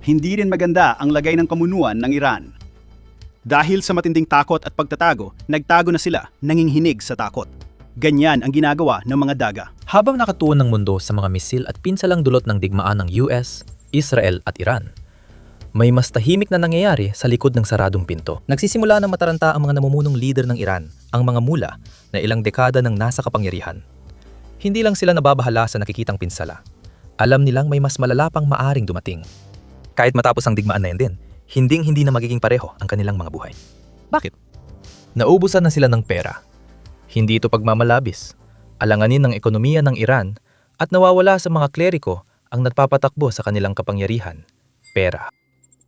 Hindi rin maganda ang lagay ng pamunuan ng Iran. Dahil sa matinding takot at pagtatago, nagtago na sila, nanginginig sa takot. Ganyan ang ginagawa ng mga daga. Habang nakatuon ng mundo sa mga misil at pinsalang dulot ng digmaan ng US, Israel at Iran, may mas tahimik na nangyayari sa likod ng saradong pinto. Nagsisimula ng mataranta ang mga namumunong leader ng Iran, ang mga mula na ilang dekada nang nasa kapangyarihan. Hindi lang sila nababahala sa nakikitang pinsala. Alam nilang may mas malala pang maaring dumating. Kahit matapos ang digmaan na yan din, hindi na magiging pareho ang kanilang mga buhay. Bakit? Naubusan na sila ng pera. Hindi ito pagmamalabis. Alanganin ng ekonomiya ng Iran at nawawala sa mga kleriko ang nagpapatakbo sa kanilang kapangyarihan, pera.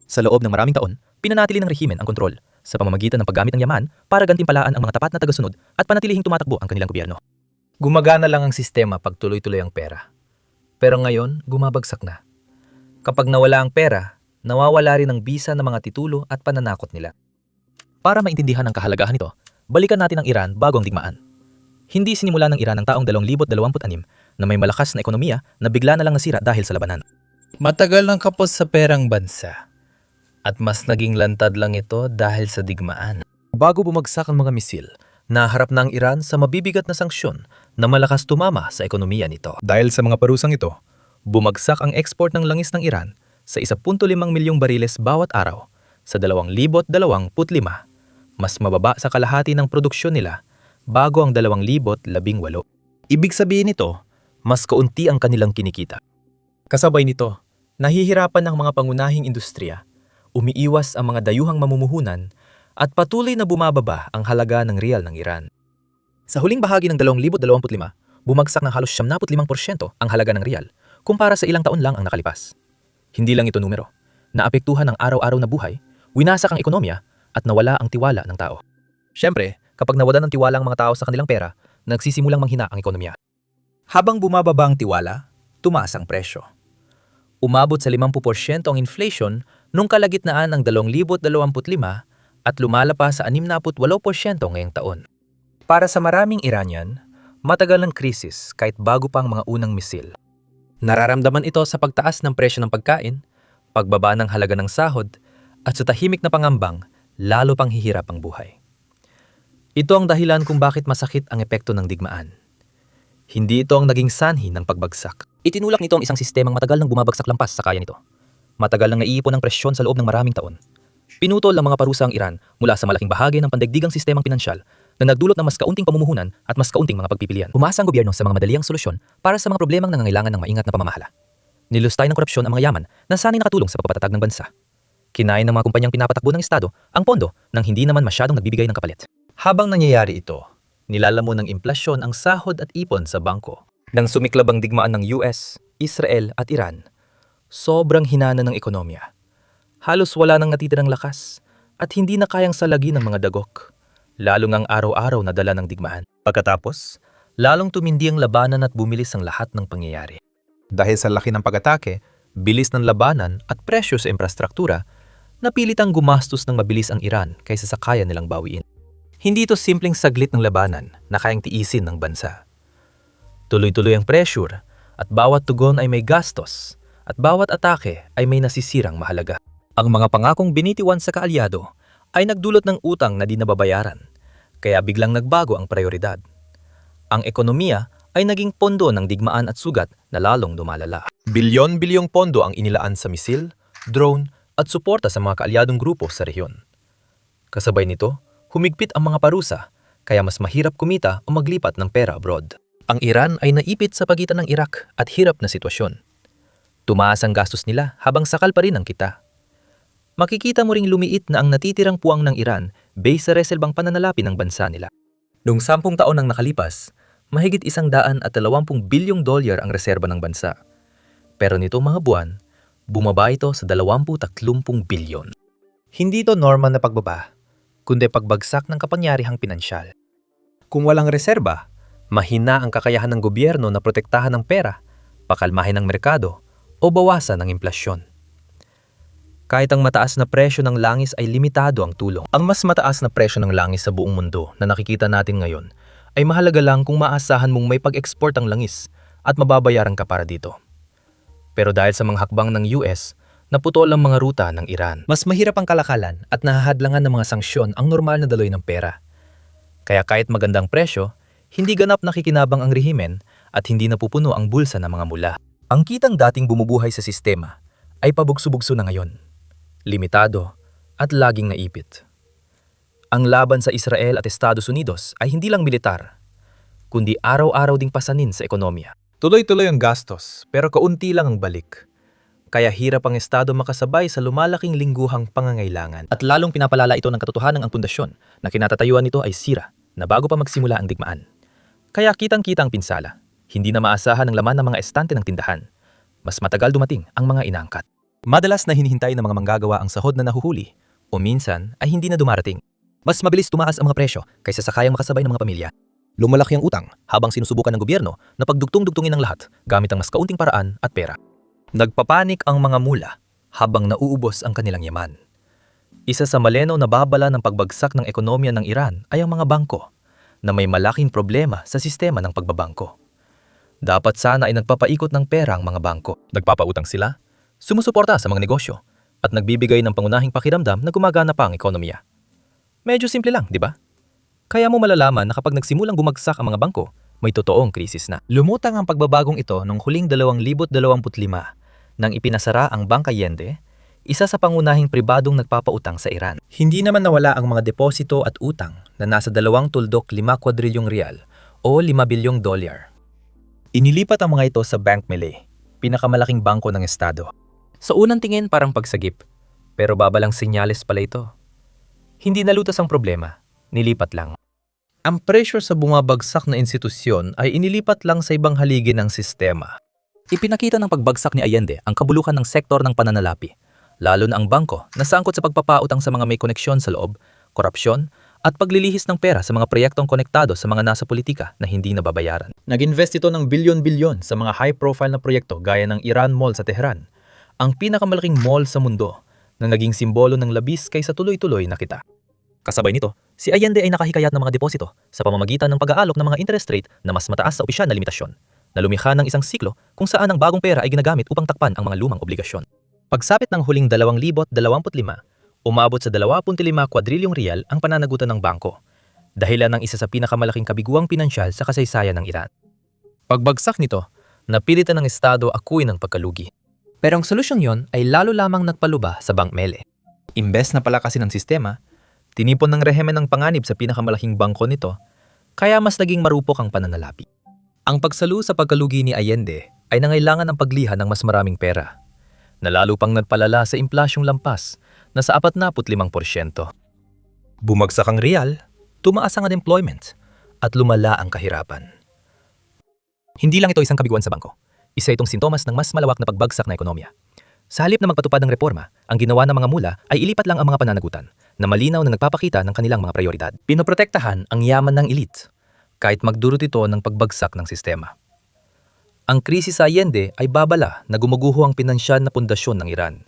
Sa loob ng maraming taon, pinanatili ng rehimen ang kontrol sa pamamagitan ng paggamit ng yaman para gantimpalaan ang mga tapat na tagasunod at panatilihing tumatakbo ang kanilang gobyerno. Gumagana lang ang sistema pag tuloy-tuloy ang pera. Pero ngayon, gumabagsak na. Kapag nawala ang pera, nawawala rin ang bisa ng mga titulo at pananakot nila. Para maintindihan ang kahalagahan nito, balikan natin ang Iran bago ang digmaan. Hindi sinimula ng Iran ang taong 2026 na may malakas na ekonomiya na bigla na lang nasira dahil sa labanan. Matagal nang kapos sa perang bansa. At mas naging lantad lang ito dahil sa digmaan. Bago bumagsak ang mga misil, naharap na ang Iran sa mabibigat na sanksyon na malakas tumama sa ekonomiya nito. Dahil sa mga parusang ito, bumagsak ang export ng langis ng Iran sa 1.5 milyong bariles bawat araw sa 2025, mas mababa sa kalahati ng produksyon nila bago ang 2018. Ibig sabihin nito, mas kaunti ang kanilang kinikita. Kasabay nito, nahihirapan ang mga pangunahing industriya, umiiwas ang mga dayuhang mamumuhunan at patuloy na bumababa ang halaga ng riyal ng Iran. Sa huling bahagi ng 2025, bumagsak ng halos 75% ang halaga ng riyal kumpara sa ilang taon lang ang nakalipas. Hindi lang ito numero. Naapektuhan ang araw-araw na buhay, winasak ang ekonomiya at nawala ang tiwala ng tao. Siyempre, kapag nawalan ng tiwala ang mga tao sa kanilang pera, nagsisimulang manghina ang ekonomiya. Habang bumababa ang tiwala, tumaas ang presyo. Umabot sa 50% ang inflation nung kalagitnaan ng 2025 at lumala pa sa 68% ngayong taon. Para sa maraming Iranian, matagal ng krisis kahit bago pa ang mga unang misil. Nararamdaman ito sa pagtaas ng presyo ng pagkain, pagbaba ng halaga ng sahod, at sa tahimik na pangambang, lalo pang hihirap ang buhay. Ito ang dahilan kung bakit masakit ang epekto ng digmaan. Hindi ito ang naging sanhi ng pagbagsak. Itinulak nito ang isang sistemang matagal nang bumabagsak lampas sa kaya nito. Matagal nang naiipon ang presyon sa loob ng maraming taon. Pinutol ang mga parusa ang Iran mula sa malaking bahagi ng pandaigdigang sistemang pinansyal na nagdulot ng mas kaunting pamumuhunan at mas kaunting mga pagpipilian. Umasa ang gobyerno sa mga madaliang solusyon para sa mga problemang nangangailangan ng maingat na pamamahala. Nilustay ng korupsyon ang mga yaman na sanay nakatulong sa pagpapatatag ng bansa. Kinain ng mga kumpanyang pinapatakbo ng Estado ang pondo nang hindi naman masyadong nagbibigay ng kapalit. Habang nangyayari ito, nilalamon ng implasyon ang sahod at ipon sa bangko. Nang sumiklab ang digmaan ng US, Israel at Iran, sobrang hinana ng ekonomiya. Halos wala nang natitirang lakas at hindi na kayang salagi ng mga dagok, lalo ngang araw-araw na dala ng digmaan. Pagkatapos, lalong tumindi ang labanan at bumilis ang lahat ng pangyayari. Dahil sa laki ng pag-atake, bilis ng labanan at presyo sa infrastruktura, napilitang gumastos ng mabilis ang Iran kaysa sa kaya nilang bawiin. Hindi ito simpleng saglit ng labanan na kayang tiisin ng bansa. Tuloy-tuloy ang pressure at bawat tugon ay may gastos at bawat atake ay may nasisirang mahalaga. Ang mga pangakong binitiwan sa kaalyado ay nagdulot ng utang na di nababayaran, kaya biglang nagbago ang prioridad. Ang ekonomiya ay naging pondo ng digmaan at sugat na lalong lumalala. Bilyon-bilyong pondo ang inilaan sa misil, drone at suporta sa mga kaalyadong grupo sa rehiyon. Kasabay nito, humigpit ang mga parusa, kaya mas mahirap kumita o maglipat ng pera abroad. Ang Iran ay naipit sa pagitan ng Iraq at hirap na sitwasyon. Tumaas ang gastos nila habang sakal pa rin ang kita. Makikita mo ring lumiit na ang natitirang puwang ng Iran base sa reselbang pananalapi ng bansa nila. Noong 10 taon ang nakalipas, mahigit $120 bilyong ang reserba ng bansa. Pero nito mga buwan, bumaba ito sa 20-30 bilyon. Hindi ito normal na pagbaba, kundi pagbagsak ng kapangyarihang pinansyal. Kung walang reserba, mahina ang kakayahan ng gobyerno na protektahan ng pera, pakalmahin ang merkado, o bawasan ang inflasyon. Kahit ang mataas na presyo ng langis ay limitado ang tulong. Ang mas mataas na presyo ng langis sa buong mundo na nakikita natin ngayon ay mahalaga lang kung maasahan mong may pag-export ang langis at mababayaran ka para dito. Pero dahil sa mga hakbang ng US, Naputol ang mga ruta ng Iran. Mas mahirap ang kalakalan at nahahadlangan ng mga sanksyon ang normal na daloy ng pera. Kaya kahit magandang presyo, hindi ganap nakikinabang ang rehimen at hindi napupuno ang bulsa ng mga mula. Ang kitang dating bumubuhay sa sistema ay pabugso-bugso na ngayon. Limitado at laging naipit. Ang laban sa Israel at Estados Unidos ay hindi lang militar, kundi araw-araw ding pasanin sa ekonomiya. Tuloy-tuloy ang gastos pero kaunti lang ang balik. Kaya hirap ang Estado makasabay sa lumalaking lingguhang pangangailangan. At lalong pinapalala ito ng katotohanan ang pundasyon na kinatatayuan nito ay sira na bago pa magsimula ang digmaan. Kaya kitang-kita ang pinsala. Hindi na maasahan ang laman ng mga estante ng tindahan. Mas matagal dumating ang mga inaangkat. Madalas na hinihintay ng mga manggagawa ang sahod na nahuhuli o minsan ay hindi na dumarating. Mas mabilis tumaas ang mga presyo kaysa sa kayang makasabay ng mga pamilya. Lumalaki ang utang habang sinusubukan ng gobyerno na pagdugtong-dugtungin ang lahat gamit ang mas kaunting paraan at pera. Nagpapanik ang mga mula habang nauubos ang kanilang yaman. Isa sa malinaw na babala ng pagbagsak ng ekonomiya ng Iran ay ang mga bangko na may malaking problema sa sistema ng pagbabangko. Dapat sana ay nagpapaikot ng pera ang mga bangko. Nagpapautang sila, sumusuporta sa mga negosyo, at nagbibigay ng pangunahing pakiramdam na gumagana pa ang ekonomiya. Medyo simple lang, di ba? Kaya mo malalaman na kapag nagsimulang bumagsak ang mga bangko, may totoong krisis na. Lumutang ang pagbabagong ito noong huling 2025 nang ipinasara ang Bank Allende, isa sa pangunahing pribadong nagpapautang sa Iran. Hindi naman nawala ang mga deposito at utang na nasa 2.5 kwadrilyong riyal o $5 bilyong. Inilipat ang mga ito sa Bank Mele, pinakamalaking bangko ng Estado. Sa unang tingin parang pagsagip, pero babalang senyales pala ito. Hindi nalutas ang problema, nilipat lang. Ang pressure sa bumabagsak na institusyon ay inilipat lang sa ibang haligi ng sistema. Ipinakita ng pagbagsak ni Allende ang kabulukan ng sektor ng pananalapi, lalo na ang bangko na sangkot sa pagpapautang sa mga may koneksyon sa loob, korupsyon, at paglilihis ng pera sa mga proyektong konektado sa mga nasa politika na hindi nababayaran. Nag-invest ito ng bilyon-bilyon sa mga high-profile na proyekto gaya ng Iran Mall sa Tehran, ang pinakamalaking mall sa mundo na naging simbolo ng labis kaysa tuloy-tuloy na kita. Kasabay nito, si Allende ay nakahikayat ng mga deposito sa pamamagitan ng pag-aalok ng mga interest rate na mas mataas sa opisyal na limitasyon, na lumikha ng isang siklo kung saan ang bagong pera ay ginagamit upang takpan ang mga lumang obligasyon. Pagsapit ng huling 2025, umabot sa 25 kwadrilyong riyal ang pananagutan ng bangko, dahilan ng isa sa pinakamalaking kabiguang pinansyal sa kasaysayan ng Iran. Pagbagsak nito, napilitan ng Estado akuin ng pagkalugi. Pero ang solusyong yon ay lalo lamang nagpaluba sa Bank Mele. Imbes na palakasin ang sistema, tinipon ng rehimen ng panganib sa pinakamalaking bangko nito, kaya mas naging marupok ang pananalapi. Ang pagsalu sa pagkalugi ni Allende ay nangailangan ng pagliha ng mas maraming pera, na lalo pang nagpalala sa inflasyong lampas na sa 45%. Bumagsak ang real, tumaas ang unemployment, at lumala ang kahirapan. Hindi lang ito isang kabiguan sa bangko. Isa itong sintomas ng mas malawak na pagbagsak na ekonomiya. Sa halip na magpatupad ng reforma, ang ginawa ng mga mula ay ilipat lang ang mga pananagutan na malinaw na nagpapakita ng kanilang mga prioridad. Pinoprotektahan ang yaman ng elite, kahit magdurot ito ng pagbagsak ng sistema. Ang krisis sa Allende ay babala na gumuguho ang pinansyal na pundasyon ng Iran.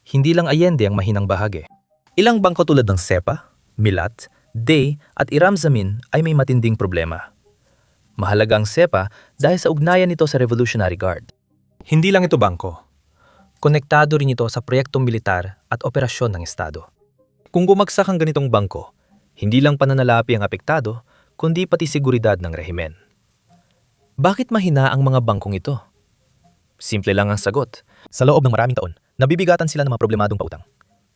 Hindi lang Allende ang mahinang bahagi. Ilang bangko tulad ng SEPA, Milat, Day at Iram Zamin ay may matinding problema. Mahalaga ang SEPA dahil sa ugnayan nito sa Revolutionary Guard. Hindi lang ito bangko. Konektado rin ito sa proyektong militar at operasyon ng Estado. Kung bumagsak ang ganitong bangko, hindi lang pananalapi ang apektado, kundi pati seguridad ng rehimen. Bakit mahina ang mga bangkong ito? Simple lang ang sagot. Sa loob ng maraming taon, nabibigatan sila ng mga problemadong pautang.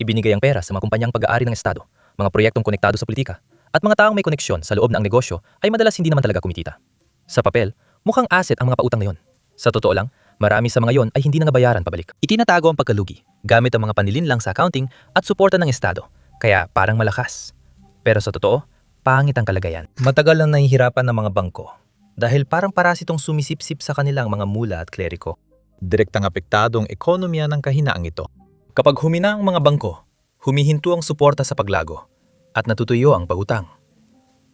Ibinigay ang pera sa mga kumpanyang pag-aari ng Estado, mga proyektong konektado sa politika, at mga taong may koneksyon sa loob ng negosyo ay madalas hindi naman talaga kumitita. Sa papel, mukhang asset ang mga pautang na yon. Sa totoo lang, marami sa mga yon ay hindi na nabayaran pabalik. Itinatago ang pagkalugi, gamit ang mga panlilinlang sa accounting at suporta ng Estado, kaya parang malakas. Pero sa totoo, pangit ang kalagayan. Matagal nang nahihirapan ng mga bangko dahil parang parasitong sumisipsip sa kanilang mga mula at kleriko. Direktang apektado ang ekonomiya ng kahinaang ito. Kapag humina ang mga bangko, humihinto ang suporta sa paglago at natutuyo ang pautang.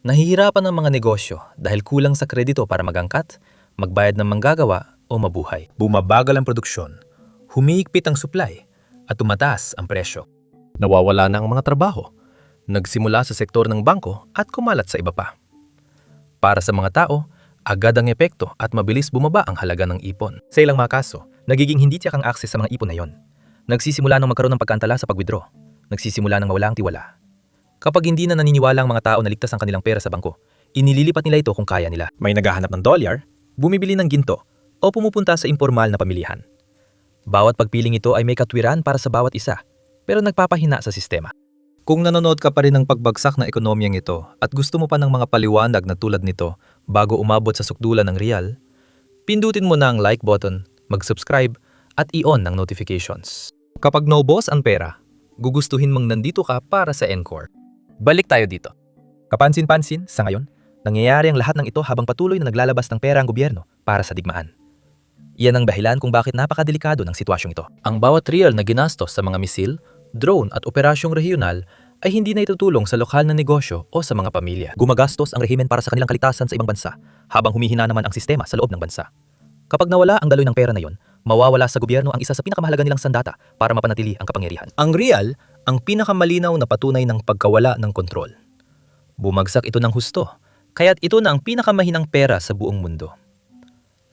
Nahihirapan ang mga negosyo dahil kulang sa kredito para magangkat, magbayad ng manggagawa o mabuhay. Bumabagal ang produksyon, humiigpit ang supply at tumataas ang presyo. Nawawala na ang mga trabaho, nagsimula sa sektor ng bangko at kumalat sa iba pa. Para sa mga tao, agad ang epekto at mabilis bumaba ang halaga ng ipon. Sa ilang mga kaso, nagiging hindi tiyak ang akses sa mga ipon na yon. nagsisimula ng magkaroon ng pagkaantala sa pag-withdraw. Nagsisimula ng mawala ang tiwala. Kapag hindi na naniniwala ang mga tao na ligtas ang kanilang pera sa bangko, inililipat nila ito kung kaya nila. May naghahanap ng dolyar, bumibili ng ginto, o pumupunta sa impormal na pamilihan. Bawat pagpiling ito ay may katwiran para sa bawat isa, pero nagpapahina sa sistema. Kung nanonood ka pa rin ng pagbagsak ng ekonomiyang ito at gusto mo pa ng mga paliwanag na tulad nito bago umabot sa sukdulan ng real, pindutin mo na ang like button, mag-subscribe at i-on ng notifications. Kapag naubos ang pera, gugustuhin mong nandito ka para sa Encore. Balik tayo dito. Kapansin-pansin, sa ngayon, nangyayari ang lahat ng ito habang patuloy na naglalabas ng pera ang gobyerno para sa digmaan. Iyan ang dahilan kung bakit napakadelikado ng sitwasyong ito. Ang bawat real na ginastos sa mga misil, drone at operasyong regional ay hindi na itutulong sa lokal na negosyo o sa mga pamilya. Gumagastos ang rehimen para sa kanilang kalitasan sa ibang bansa habang humihina naman ang sistema sa loob ng bansa. Kapag nawala ang daloy ng pera na yon, mawawala sa gobyerno ang isa sa pinakamahalaga nilang sandata para mapanatili ang kapangyarihan. Ang real, ang pinakamalinaw na patunay ng pagkawala ng kontrol. Bumagsak ito ng husto, kaya't ito na ang pinakamahinang pera sa buong mundo.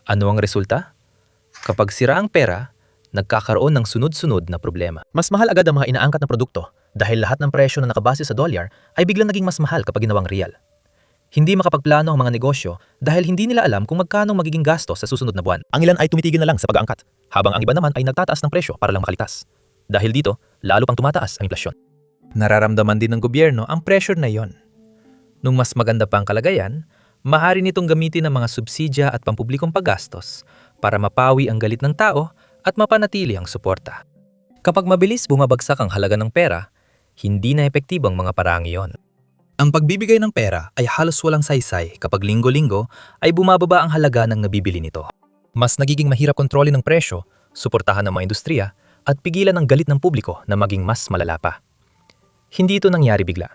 Ano ang resulta? Kapag sira ang pera, nagkakaroon ng sunod-sunod na problema. Mas mahal agad ang mga inaangkat na produkto dahil lahat ng presyo na nakabase sa dolyar ay biglang naging mas mahal kapag ginawang real. Hindi makapagplano ang mga negosyo dahil hindi nila alam kung magkano magiging gasto sa susunod na buwan. Ang ilan ay tumitigil na lang sa pag-aangkat, habang ang iba naman ay nagtataas ng presyo para lang makalitas. Dahil dito, lalo pang tumataas ang inflasyon. Nararamdaman din ng gobyerno ang pressure na iyon. Nung mas maganda pa ang kalagayan, maaari nitong gamitin ang mga subsidya at pampublikong paggastos para mapawi ang galit ng tao at mapanatili ang suporta. Kapag mabilis bumabagsak ang halaga ng pera, hindi na epektibo ang mga paraang iyon. Ang pagbibigay ng pera ay halos walang saysay kapag linggo-linggo ay bumababa ang halaga ng nabibili nito. Mas nagiging mahirap kontrolin ng presyo, suportahan ng mga industriya, at pigilan ang galit ng publiko na maging mas malala pa. Hindi ito nangyari bigla.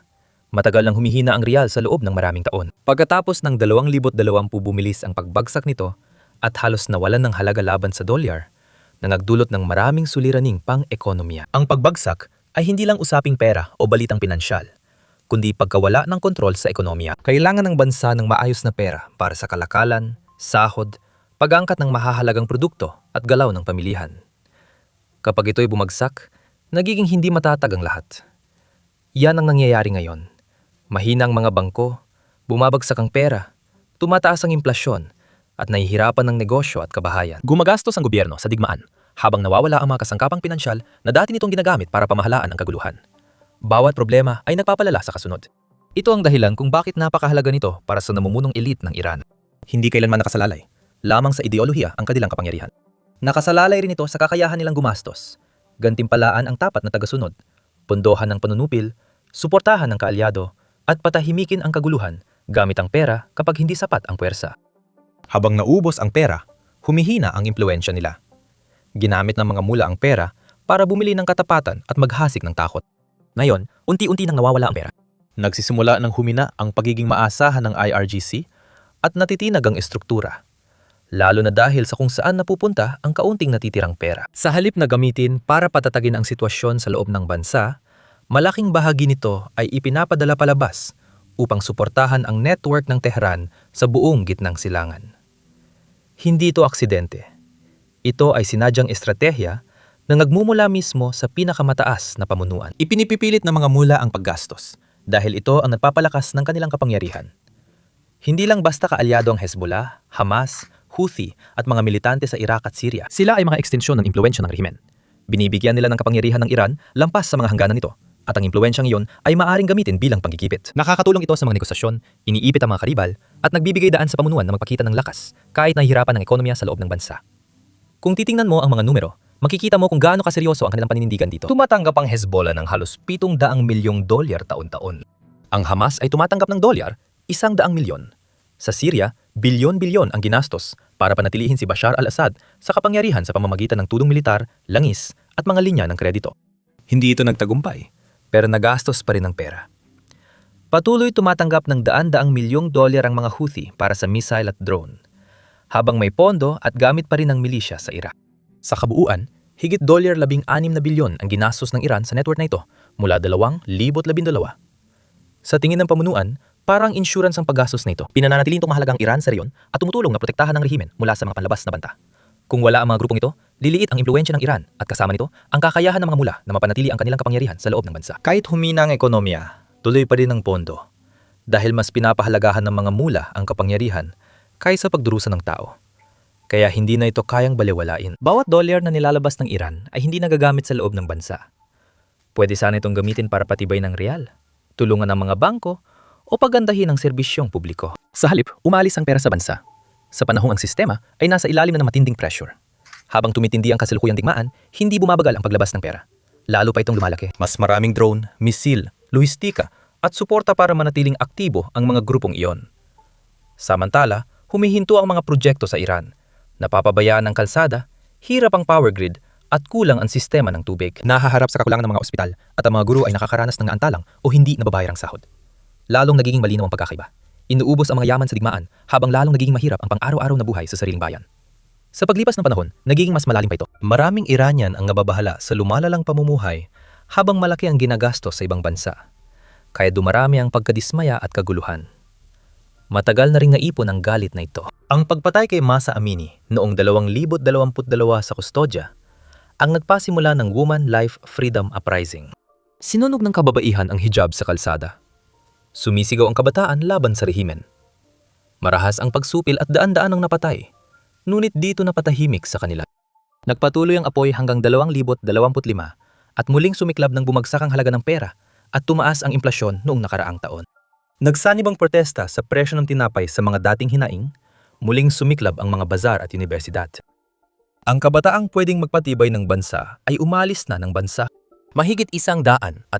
Matagal nang humihina ang real sa loob ng maraming taon. Pagkatapos ng 2020 bumilis ang pagbagsak nito at halos nawalan ng halaga laban sa dolyar, na nagdulot ng maraming suliraning pang-ekonomiya. Ang pagbagsak ay hindi lang usaping pera o balitang pinansyal, kundi pagkawala ng kontrol sa ekonomiya. Kailangan ng bansa ng maayos na pera para sa kalakalan, sahod, pag-angkat ng mahahalagang produkto at galaw ng pamilihan. Kapag ito'y bumagsak, nagiging hindi matatag ang lahat. Yan ang nangyayari ngayon. Mahina ang mga bangko, bumabagsak ang pera, tumataas ang inflasyon, at nahihirapan ng negosyo at kabahayan. Gumagastos ang gobyerno sa digmaan, habang nawawala ang mga kasangkapang pinansyal na dati nitong ginagamit para pamahalaan ang kaguluhan. Bawat problema ay nagpapalala sa kasunod. Ito ang dahilan kung bakit napakahalaga nito para sa namumunong elite ng Iran. Hindi kailanman nakasalalay, lamang sa ideolohiya ang kanilang kapangyarihan. Nakasalalay rin ito sa kakayahan nilang gumastos, gantimpalaan ang tapat na tagasunod, pondohan ng panunupil, suportahan ng kaalyado, at patahimikin ang kaguluhan gamit ang pera kapag hindi sapat ang puwersa. Habang naubos ang pera, humihina ang impluwensya nila. Ginamit ng mga mula ang pera para bumili ng katapatan at maghasik ng takot. Ngayon, unti-unti nang nawawala ang pera. Nagsisimula ng humina ang pagiging maasahan ng IRGC at natitinag ang estruktura. Lalo na dahil sa kung saan napupunta ang kaunting natitirang pera. Sa halip na gamitin para patatagin ang sitwasyon sa loob ng bansa, malaking bahagi nito ay ipinapadala palabas upang suportahan ang network ng Tehran sa buong gitnang silangan. Hindi ito aksidente. Ito ay sinadyang estratehiya na nagmumula mismo sa pinakamataas na pamunuan. Ipinipipilit ng mga mula ang paggastos dahil ito ang nagpapalakas ng kanilang kapangyarihan. Hindi lang basta kaalyado ang Hezbollah, Hamas, Houthi at mga militante sa Iraq at Syria. Sila ay mga ekstensyon ng impluwensya ng rehimen. Binibigyan nila ng kapangyarihan ng Iran lampas sa mga hangganan nito. At ang impluwensyang iyon ay maaaring gamitin bilang panggigipit. Nakakatulong ito sa mga negosasyon, iniipit ang mga karibal, at nagbibigay daan sa pamunuan na magpakita ng lakas kahit nahihirapan ang ekonomiya sa loob ng bansa. Kung titingnan mo ang mga numero, makikita mo kung gaano kaseryoso ang kanilang paninindigan dito. Tumatanggap ang Hezbollah ng halos $700 milyong taon-taon. Ang Hamas ay tumatanggap ng $100 milyon. Sa Syria, bilyon-bilyon ang ginastos para panatilihin si Bashar al-Assad sa kapangyarihan sa pamamagitan ng tulong militar, langis, at mga linya ng kredito. Hindi ito nagtagumpay, pero nagastos pa rin ang pera. Patuloy tumatanggap ng daan-daang milyong dolyar ang mga Houthi para sa missile at drone, habang may pondo at gamit pa rin ng milisya sa Iraq. Sa kabuuan, higit $16 na bilyon ang ginastos ng Iran sa network na ito mula 2012. Sa tingin ng pamunuan, parang insurance ang paggastos na ito. Pinananatiling itong mahalagang Iran sa reyon at tumutulong na protektahan ng rehimen mula sa mga panlabas na banta. Kung wala ang mga grupong ito, liliit ang impluwensya ng Iran at kasama nito ang kakayahan ng mga mula na mapanatili ang kanilang kapangyarihan sa loob ng bansa. Kahit humina ang ekonomiya, tuloy pa rin ang pondo. Dahil mas pinapahalagahan ng mga mula ang kapangyarihan kaysa pagdurusa ng tao. Kaya hindi na ito kayang balewalain. Bawat dolyar na nilalabas ng Iran ay hindi nagagamit sa loob ng bansa. Pwede sana itong gamitin para patibay ng real, tulungan ng mga bangko, o pagandahin ang serbisyong publiko. Sa halip, umalis ang pera sa bansa. Sa panahong ang sistema ay nasa ilalim na ng matinding pressure. Habang tumitindi ang kasalukuyang digmaan, hindi bumabagal ang paglabas ng pera. Lalo pa itong lumalaki. Mas maraming drone, misil, lohistika, at suporta para manatiling aktibo ang mga grupong iyon. Samantala, humihinto ang mga proyekto sa Iran. Napapabayaan ang kalsada, hirap ang power grid, at kulang ang sistema ng tubig. Nahaharap sa kakulangan ng mga ospital at ang mga guro ay nakakaranas ng antalang o hindi nababayarang sahod. Lalong nagiging malinaw ang pagkakaiba. Inuubos ang mga yaman sa digmaan habang lalong nagiging mahirap ang pang-araw-araw na buhay sa sariling bayan. Sa paglipas ng panahon, nagiging mas malalim pa ito. Maraming Iranian ang nababahala sa lumalalang pamumuhay habang malaki ang ginagastos sa ibang bansa. Kaya dumarami ang pagkadismaya at kaguluhan. Matagal na ring naipon ang galit na ito. Ang pagpatay kay Mahsa Amini noong 2022 sa kustodya ang nagpasimula ng Woman Life Freedom Uprising. Sinunog ng kababaihan ang hijab sa kalsada. Sumisigaw ang kabataan laban sa rehimen. Marahas ang pagsupil at daan-daan ang napatay, ngunit dito napatahimik sa kanila. Nagpatuloy ang apoy hanggang 2025 at muling sumiklab ng bumagsak ang halaga ng pera at tumaas ang inflasyon noong nakaraang taon. Nagsanib ang protesta sa presyo ng tinapay sa mga dating hinaing, muling sumiklab ang mga bazar at universidad. Ang kabataang pwedeng magpatibay ng bansa ay umalis na ng bansa. Mahigit 120,000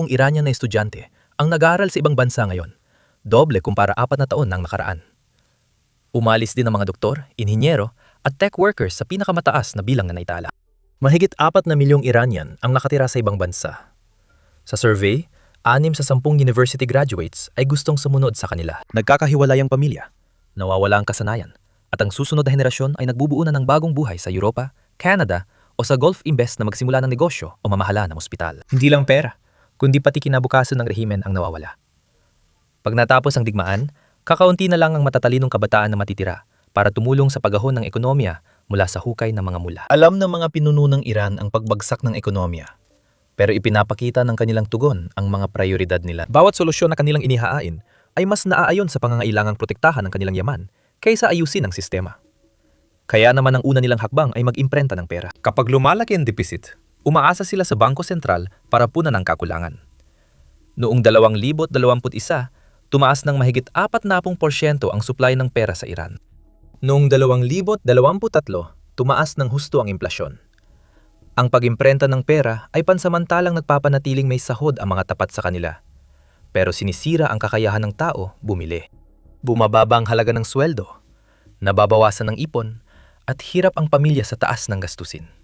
Iranian na estudyante ang nag-aaral sa ibang bansa ngayon, doble kumpara 4 na taon nang nakaraan. Umalis din ang mga doktor, inhinyero at tech workers sa pinakamataas na bilang na naitala. Mahigit 4 na milyong Iranian ang nakatira sa ibang bansa. Sa survey, 6 sa 10 university graduates ay gustong sumunod sa kanila. Nagkakahiwalay ang pamilya, nawawala ang kasanayan, at ang susunod na henerasyon ay nagbubuo na ng bagong buhay sa Europa, Canada o sa Gulf imbes na magsimula ng negosyo o mamahala ng ospital. Hindi lang pera, kundi pati kinabukasan ng rehimen ang nawawala. Pag natapos ang digmaan, kakaunti na lang ang matatalinong kabataan na matitira para tumulong sa pagahon ng ekonomiya mula sa hukay ng mga mula. Alam ng mga pinuno ng Iran ang pagbagsak ng ekonomiya, pero ipinapakita ng kanilang tugon ang mga prioridad nila. Bawat solusyon na kanilang inihain ay mas naaayon sa pangangailangang protektahan ng kanilang yaman kaysa ayusin ang sistema. Kaya naman ang una nilang hakbang ay mag-imprenta ng pera. Kapag lumalaki ang deficit, umaasa sila sa Bangko Sentral para punan ang kakulangan. Noong 2021, tumaas ng mahigit 40% ang supply ng pera sa Iran. Noong 2023, tumaas ng husto ang inflasyon. Ang pag-imprenta ng pera ay pansamantalang nagpapanatiling may sahod ang mga tapat sa kanila. Pero sinisira ang kakayahan ng tao bumili. Bumababa ang halaga ng sweldo, nababawasan ng ipon, at hirap ang pamilya sa taas ng gastusin.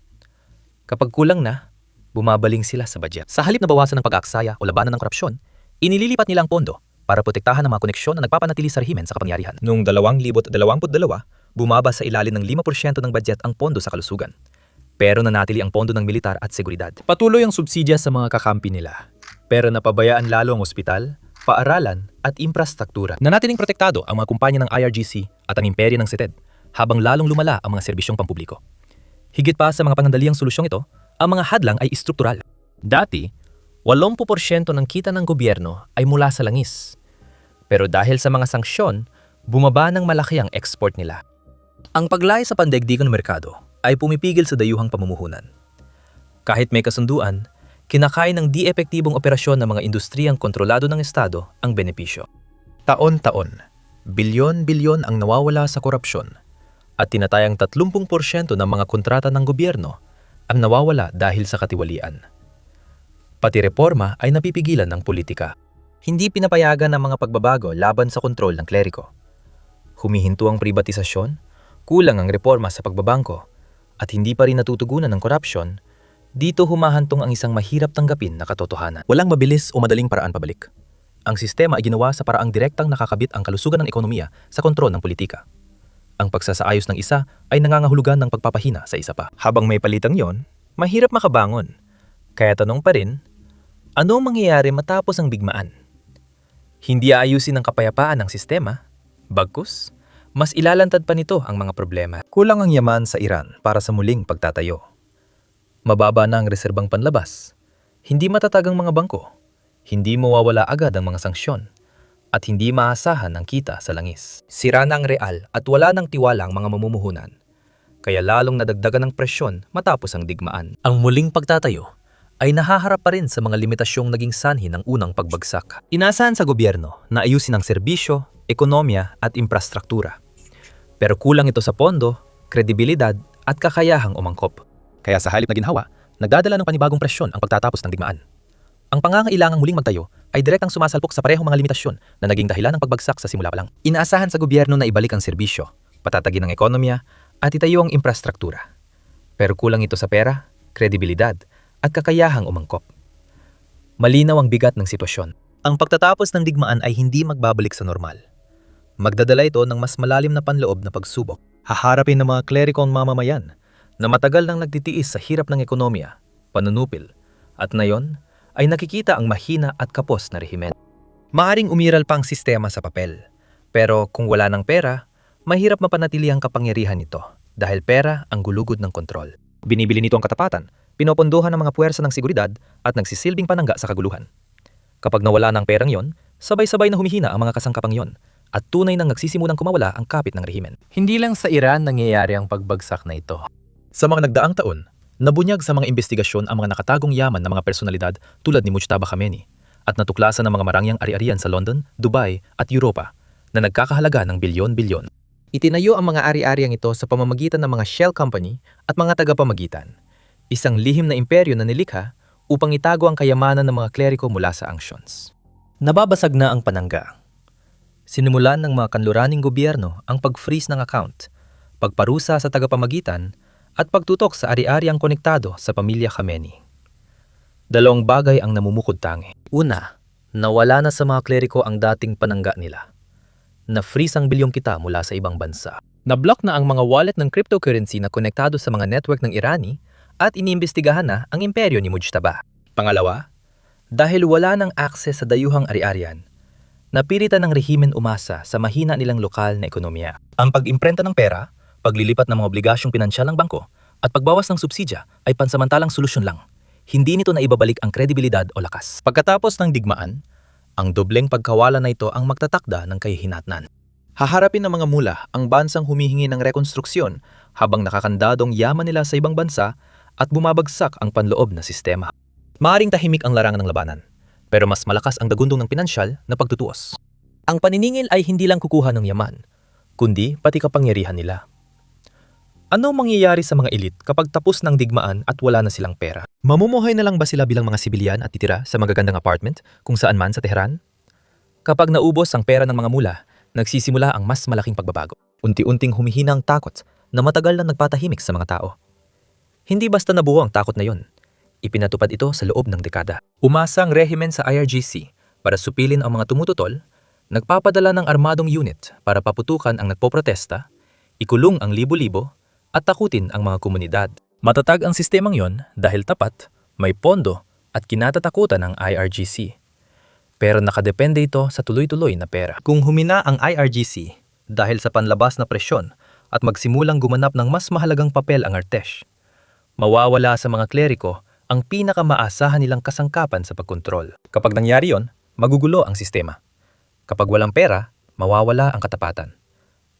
Kapag kulang na, bumabaling sila sa budget. Sa halip na bawasan ng pag-aaksaya o labanan ng korupsyon, inililipat nila ang pondo para protektahan ang mga koneksyon na nagpapanatili sa rehimen sa kapangyarihan. Noong 2022, bumaba sa ilalim ng 5% ng budget ang pondo sa kalusugan. Pero nanatili ang pondo ng militar at seguridad. Patuloy ang subsidya sa mga kakampi nila. Pero napabayaan lalo ang ospital, paaralan at infrastruktura. Nanatiling protektado ang mga kumpanya ng IRGC at ang imperyo ng SETED habang lalong lumala ang mga serbisyong pampubliko. Higit pa sa mga pangandaliang solusyong ito, ang mga hadlang ay istruktural. Dati, 80% ng kita ng gobyerno ay mula sa langis. Pero dahil sa mga sanksyon, bumaba ng malaki ang export nila. Ang paglay sa pandaigdigan ng merkado ay pumipigil sa dayuhang pamumuhunan. Kahit may kasunduan, kinakain ng di-epektibong operasyon ng mga industriyang kontrolado ng Estado ang benepisyo. Taon-taon, bilyon-bilyon ang nawawala sa korupsyon at tinatayang 30% ng mga kontrata ng gobyerno ang nawawala dahil sa katiwalian. Pati reforma ay napipigilan ng politika. Hindi pinapayagan ng mga pagbabago laban sa kontrol ng kleriko. Humihinto ang pribatisasyon, kulang ang reforma sa pagbabangko, at hindi pa rin natutugunan ng korupsyon. Dito humahantong ang isang mahirap tanggapin na katotohanan. Walang mabilis o madaling paraan pabalik. Ang sistema ay ginawa sa paraang direktang nakakabit ang kalusugan ng ekonomiya sa kontrol ng politika. Ang pagsasaayos ng isa ay nangangahulugan ng pagpapahina sa isa pa. Habang may palitang yon, mahirap makabangon. Kaya tanong pa rin, ano mangyayari matapos ang bigmaan? Hindi aayusin ng kapayapaan ng sistema, bagkus, mas ilalantad pa nito ang mga problema. Kulang ang yaman sa Iran para sa muling pagtatayo. Mababa na ang reserbang panlabas. Hindi matatag ang mga bangko. Hindi mawawala agad ang mga sanksyon. At hindi maasahan ang kita sa langis. Sira na ang real at wala ng tiwala ang mga mamumuhunan. Kaya lalong nadagdagan ng presyon matapos ang digmaan. Ang muling pagtatayo ay nahaharap pa rin sa mga limitasyong naging sanhi ng unang pagbagsak. Inasahan sa gobyerno na ayusin ang serbisyo, ekonomiya at infrastruktura. Pero kulang ito sa pondo, kredibilidad at kakayahang umangkop. Kaya sa halip na ginhawa, nagdadala ng panibagong presyon ang pagtatapos ng digmaan. Ang pangangailangang muling magtayo ay direktang sumasalpok sa parehong mga limitasyon na naging dahilan ng pagbagsak sa simula pa lang. Inaasahan sa gobyerno na ibalik ang serbisyo, patatagin ang ekonomiya at itayo ang infrastruktura. Pero kulang ito sa pera, kredibilidad at kakayahang umangkop. Malinaw ang bigat ng sitwasyon. Ang pagtatapos ng digmaan ay hindi magbabalik sa normal. Magdadala ito ng mas malalim na panloob na pagsubok. Haharapin ng mga klerikong mamamayan na matagal nang nagtitiis sa hirap ng ekonomiya, panunupil, at ngayon ay nakikita ang mahina at kapos na rehimen. Maaring umiral pa ang sistema sa papel, pero kung wala ng pera, mahirap mapanatili ang kapangyarihan nito dahil pera ang gulugod ng kontrol. Binibili nito ang katapatan, pinopondohan ng mga puwersa ng seguridad at nagsisilbing panangga sa kaguluhan. Kapag nawala ng perang yon, sabay-sabay na humihina ang mga kasangkapang yon at tunay nang nagsisimulang kumawala ang kapit ng rehimen. Hindi lang sa Iran nangyayari ang pagbagsak na ito. Sa mga nagdaang taon, nabunyag sa mga investigasyon ang mga nakatagong yaman ng mga personalidad tulad ni Mujtaba Khamenei at natuklasan ng mga marangyang ari-arian sa London, Dubai at Europa na nagkakahalaga ng bilyon-bilyon. Itinayo ang mga ari-ariang ito sa pamamagitan ng mga shell company at mga tagapamagitan. Isang lihim na imperyo na nilikha upang itago ang kayamanan ng mga kleriko mula sa angsiyons. Nababasag na ang panangga. Sinimulan ng mga kanluraning gobyerno ang pag-freeze ng account, pagparusa sa tagapamagitan, at pagtutok sa ari-ariang konektado sa pamilya Khamenei. Dalawang bagay ang namumukod tangi. Una, nawala na sa mga kleriko ang dating panangga nila. Na-freeze ang bilyong kita mula sa ibang bansa. Na-block na ang mga wallet ng cryptocurrency na konektado sa mga network ng Irani at iniimbestigahan na ang imperyo ni Mujtaba. Pangalawa, dahil wala ng akses sa dayuhang ari-arian, napilitan ng rehimen umasa sa mahina nilang lokal na ekonomiya. Ang pag-imprenta ng pera, paglilipat ng mga obligasyong pinansyal ng bangko, at pagbawas ng subsidya ay pansamantalang solusyon lang. Hindi nito na ibabalik ang kredibilidad o lakas. Pagkatapos ng digmaan, ang dobleng pagkawala na ito ang magtatakda ng kahihinatnan. Haharapin ng mga mula ang bansang humihingi ng rekonstruksyon habang nakakandadong yaman nila sa ibang bansa at bumabagsak ang panloob na sistema. Maaring tahimik ang larangan ng labanan, pero mas malakas ang dagundong ng pinansyal na pagtutuos. Ang paniningil ay hindi lang kukuha ng yaman, kundi pati kapangyarihan nila. Ano mangyayari sa mga elit kapag tapos ng digmaan at wala na silang pera? Mamumuhay na lang ba sila bilang mga sibilyan at titira sa magagandang apartment kung saan man sa Tehran? Kapag naubos ang pera ng mga mula, nagsisimula ang mas malaking pagbabago. Unti-unting humihina ang takot na matagal na nagpatahimik sa mga tao. Hindi basta nabuo ang takot na yon. Ipinatupad ito sa loob ng dekada. Umasa ang rehimen sa IRGC para supilin ang mga tumututol, nagpapadala ng armadong unit para paputukan ang nagpoprotesta, ikulong ang libo-libo, at takutin ang mga komunidad. Matatag ang sistemang yon dahil tapat, may pondo at kinatatakutan ng IRGC. Pero nakadepende ito sa tuloy-tuloy na pera. Kung humina ang IRGC dahil sa panlabas na presyon at magsimulang gumanap ng mas mahalagang papel ang Artesh, mawawala sa mga kleriko ang pinakamaasahan nilang kasangkapan sa pagkontrol. Kapag nangyari yon, magugulo ang sistema. Kapag walang pera, mawawala ang katapatan.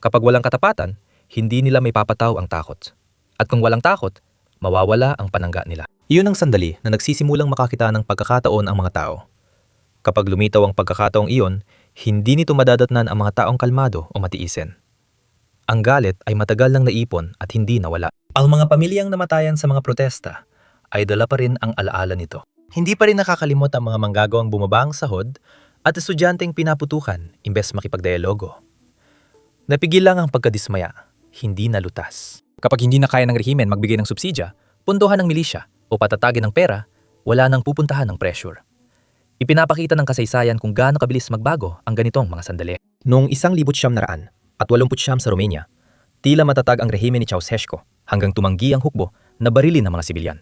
Kapag walang katapatan, hindi nila may papataw ang takot. At kung walang takot, mawawala ang panangga nila. Iyon ang sandali na nagsisimulang makakita ng pagkakataon ang mga tao. Kapag lumitaw ang pagkakataong iyon, hindi nito madadatnan ang mga taong kalmado o matiisin. Ang galit ay matagal nang naipon at hindi nawala. Ang mga pamilyang namatayan sa mga protesta ay dala pa rin ang alaala nito. Hindi pa rin nakakalimot ang mga manggagawang bumaba ang sahod at estudyanteng pinaputukan imbes makipagdialogo. Napigil lang ang pagkadismaya, hindi nalutas. Kapag hindi na kaya ng rehimen magbigay ng subsidya, punduhan ng milisya o patatagin ng pera, wala nang pupuntahan ng pressure. Ipinapakita ng kasaysayan kung gaano kabilis magbago ang ganitong mga sandali. Noong 1989 at 89 sa Romania, tila matatag ang rehimen ni Ceausescu hanggang tumanggi ang hukbo na barilin ng mga sibilyan.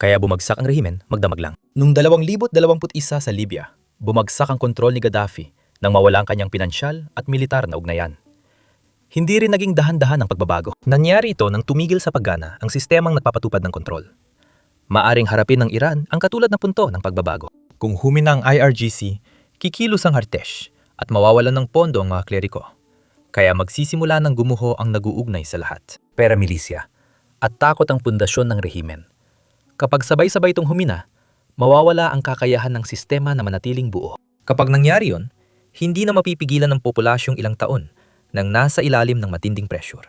Kaya bumagsak ang rehimen magdamag lang. Noong 2021 sa Libya, bumagsak ang kontrol ni Gaddafi nang mawala ang kanyang pinansyal at militar na ugnayan. Hindi rin naging dahan-dahan ang pagbabago. Nangyari ito nang tumigil sa paggana ang sistemang nagpapatupad ng kontrol. Maaring harapin ng Iran ang katulad na punto ng pagbabago. Kung humina ang IRGC, kikilos ang Hartesh at mawawalan ng pondo ang mga kleriko. Kaya magsisimula ng gumuho ang naguugnay sa lahat. Pera milisya at takot ang pundasyon ng rehimen. Kapag sabay-sabay itong humina, mawawala ang kakayahan ng sistema na manatiling buo. Kapag nangyari yon, hindi na mapipigilan ng populasyong ilang taon nang nasa ilalim ng matinding pressure.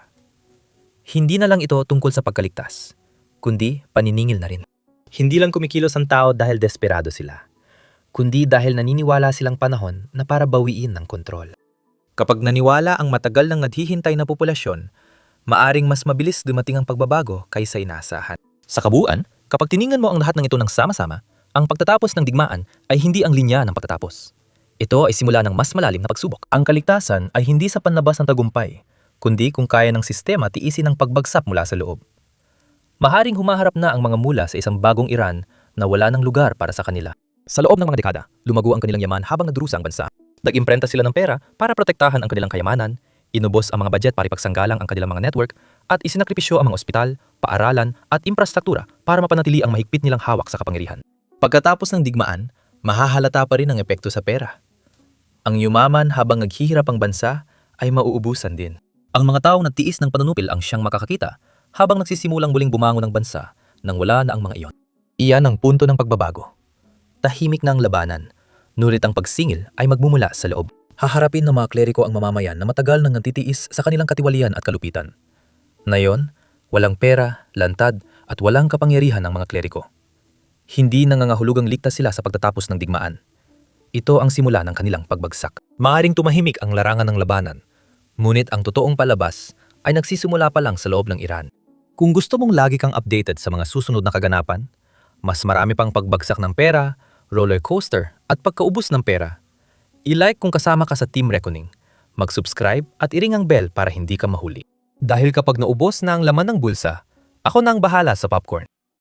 Hindi na lang ito tungkol sa pagkaligtas, kundi paniningil na rin. Hindi lang kumikilos ang tao dahil desperado sila, kundi dahil naniniwala silang panahon na para bawiin ng kontrol. Kapag naniwala ang matagal nang naghihintay na populasyon, maaring mas mabilis dumating ang pagbabago kaysa inaasahan. Sa kabuuan, kapag tiningan mo ang lahat ng ito ng sama-sama, ang pagtatapos ng digmaan ay hindi ang linya ng pagtatapos. Ito ay simula ng mas malalim na pagsubok. Ang kaligtasan ay hindi sa panlabas ng tagumpay, kundi kung kaya ng sistema tiisin ang pagbagsak mula sa loob. Maharing humaharap na ang mga mula sa isang bagong Iran na wala ng lugar para sa kanila. Sa loob ng mga dekada, lumago ang kanilang yaman habang nagdurusa ang bansa. Nag-imprenta sila ng pera para protektahan ang kanilang kayamanan, inubos ang mga budget para ipagsanggalang ang kanilang mga network, at isinakripisyo ang mga ospital, paaralan at infrastruktura para mapanatili ang mahigpit nilang hawak sa kapangyarihan. Pagkatapos ng digmaan, mahahalata pa rin ang epekto sa pera. Ang yumaman habang naghihirap ang bansa ay mauubusan din. Ang mga taong nagtiis ng panunupil ang siyang makakakita habang nagsisimulang muling bumangon ang bansa nang wala na ang mga iyon. Iyan ang punto ng pagbabago. Tahimik na ang labanan, ngunit ang pagsingil ay magmumula sa loob. Haharapin ng mga kleriko ang mamamayan na matagal nang nagtitiis sa kanilang katiwalian at kalupitan. Ngayon, walang pera, lantad at walang kapangyarihan ng mga kleriko. Hindi nangangahulugang ligtas sila sa pagtatapos ng digmaan. Ito ang simula ng kanilang pagbagsak. Maaring tumahimik ang larangan ng labanan, ngunit ang totoong palabas ay nagsisimula pa lang sa loob ng Iran. Kung gusto mong lagi kang updated sa mga susunod na kaganapan, mas marami pang pagbagsak ng pera, roller coaster at pagkaubos ng pera, i-like kung kasama ka sa Team Reckoning, mag-subscribe at i-ring ang bell para hindi ka mahuli. Dahil kapag naubos na ang laman ng bulsa, ako na ang bahala sa popcorn.